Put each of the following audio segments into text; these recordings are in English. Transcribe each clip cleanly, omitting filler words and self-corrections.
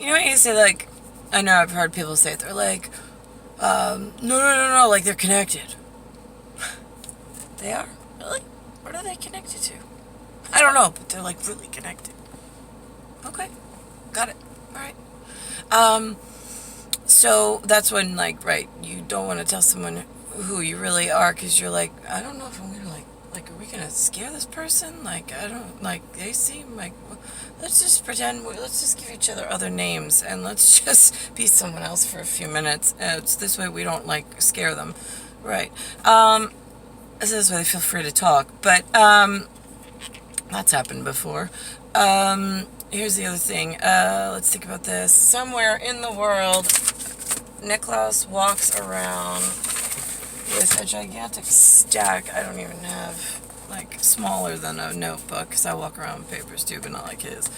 You know what you say, like, I know I've heard people say it, they're like, no, like they're connected. They are? Really? What are they connected to? I don't know, but they're like really connected. Okay, got it. All right. So that's when, like, right, you don't want to tell someone who you really are because you're like, I don't know if I'm gonna like, are we gonna scare this person? Like, I don't like. They seem like. Let's just pretend. Let's just give each other names and let's just be someone else for a few minutes. It's this way we don't like scare them, right? So this way they feel free to talk. But that's happened before. Here's the other thing. Let's think about this. Somewhere in the world, Niklaus walks around with a gigantic stack. I don't even have, like, smaller than a notebook, because I walk around with papers too, but not like his.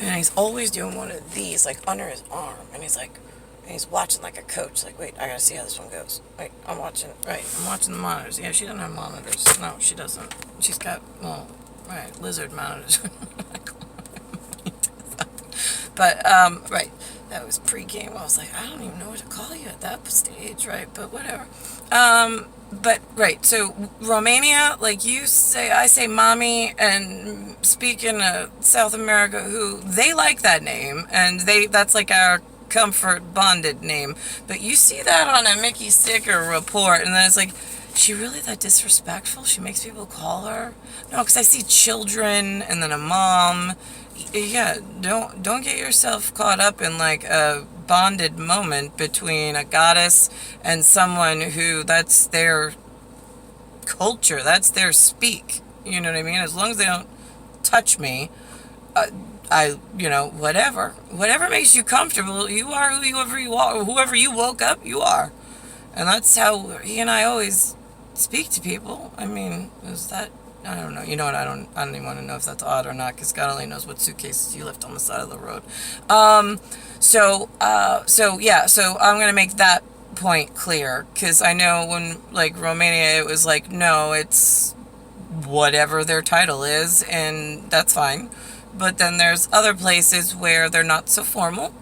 And he's always doing one of these, like, under his arm. And he's like, and he's watching like a coach. Like, wait, I gotta see how this one goes. Wait, I'm watching the monitors. Yeah, she doesn't have monitors. No, she doesn't. She's got, well, right, lizard monitors. But, right, that was pre-game. I was like, I don't even know what to call you at that stage, right? But whatever. But, right, so Romania, like you say, I say Mommie, and speaking of South America, who, they like that name, and that's like our comfort bonded name. But you see that on a Mickey sticker report, and then it's like, she really that disrespectful? She makes people call her? No, because I see children, and then a mom. Yeah, don't get yourself caught up in like a bonded moment between a goddess and someone who that's their culture, that's their speak. You know what I mean? As long as they don't touch me, whatever makes you comfortable, you are whoever you are, whoever you woke up, you are. And that's how he and I always speak to people. I mean, is that, I don't know. You know what? I don't even want to know if that's odd or not, because God only knows what suitcases you left on the side of the road. So I'm going to make that point clear, because I know when, like, Romania, it was like, no, it's whatever their title is, and that's fine. But then there's other places where they're not so formal,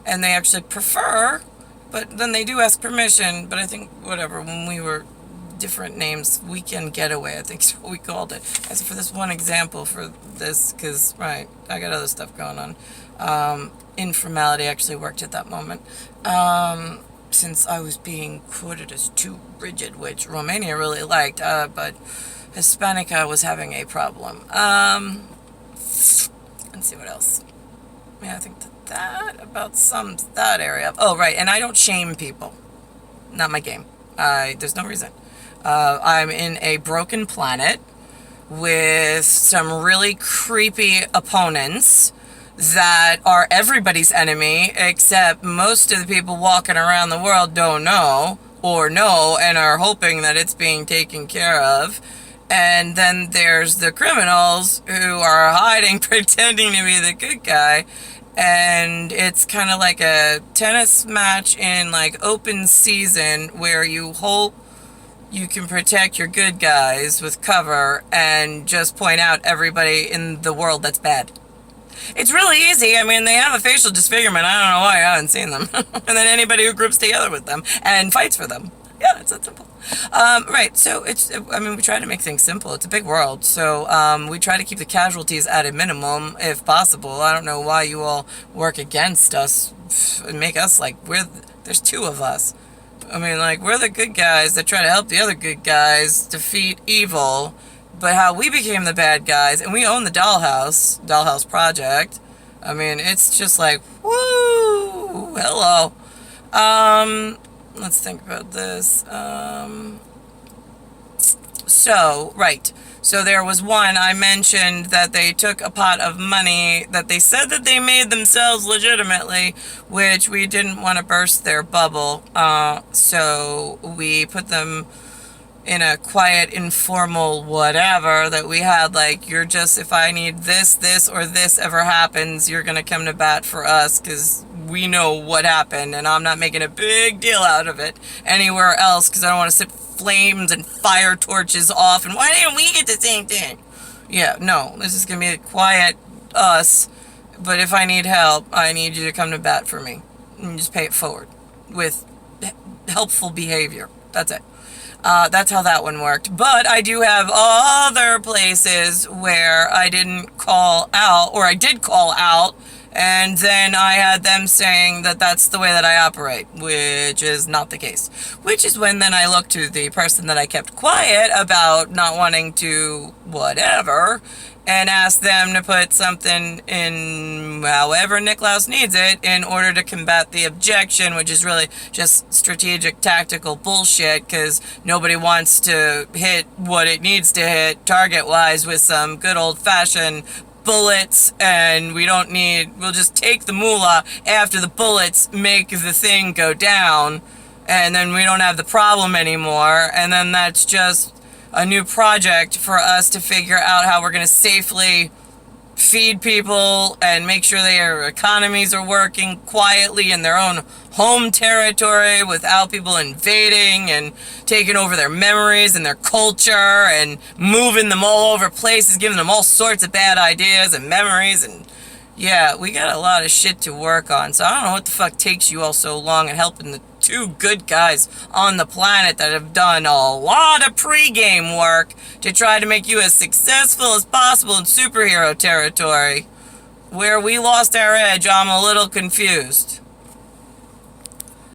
and they actually prefer, but then they do ask permission. But I think, whatever, when we were different names, weekend getaway, I think is what we called it. As for this one example for this, because, right, I got other stuff going on. Informality actually worked at that moment. Since I was being quoted as too rigid, which Romania really liked, but Hispanica was having a problem. Let's see what else. Yeah, I think that about sums that area. Oh, right, and I don't shame people. Not my game. There's no reason. I'm in a broken planet with some really creepy opponents that are everybody's enemy, except most of the people walking around the world don't know, or know, and are hoping that it's being taken care of. And then there's the criminals who are hiding, pretending to be the good guy. And it's kind of like a tennis match in, like, open season, where you hope you can protect your good guys with cover and just point out everybody in the world that's bad. It's really easy. I mean, they have a facial disfigurement. I don't know why I haven't seen them. And then anybody who groups together with them and fights for them. Yeah, it's that simple. Right, so we try to make things simple. It's a big world, so we try to keep the casualties at a minimum if possible. I don't know why you all work against us and make us like, there's two of us. I mean, like, we're the good guys that try to help the other good guys defeat evil, but how we became the bad guys, and we own the Dollhouse Project. I mean, it's just like, woo, hello. Let's think about this. So there was one, I mentioned that they took a pot of money that they said that they made themselves legitimately, which we didn't want to burst their bubble. So we put them in a quiet, informal whatever that we had, like, you're just, if I need this, or this ever happens, you're going to come to bat for us, because we know what happened, and I'm not making a big deal out of it anywhere else, because I don't want to set flames and fire torches off, and why didn't we get the same thing? Yeah, no, this is going to be a quiet us But if I need help, I need you to come to bat for me. And just pay it forward with helpful behavior. That's it. That's how that one worked. But I do have other places where I didn't call out, or I did call out, and then I had them saying that that's the way that I operate, which is not the case. Which is when then I looked to the person that I kept quiet about not wanting to whatever, and asked them to put something in however Nicklaus needs it in order to combat the objection, which is really just strategic, tactical bullshit, because nobody wants to hit what it needs to hit target-wise with some good old-fashioned bullets, and we'll just take the moolah after the bullets make the thing go down, and then we don't have the problem anymore, and then that's just a new project for us to figure out how we're going to safely feed people and make sure their economies are working quietly in their own home territory without people invading and taking over their memories and their culture and moving them all over places, giving them all sorts of bad ideas and memories. And yeah, we got a lot of shit to work on. So I don't know what the fuck takes you all so long in helping the two good guys on the planet that have done a lot of pre-game work to try to make you as successful as possible in superhero territory. Where we lost our edge, I'm a little confused.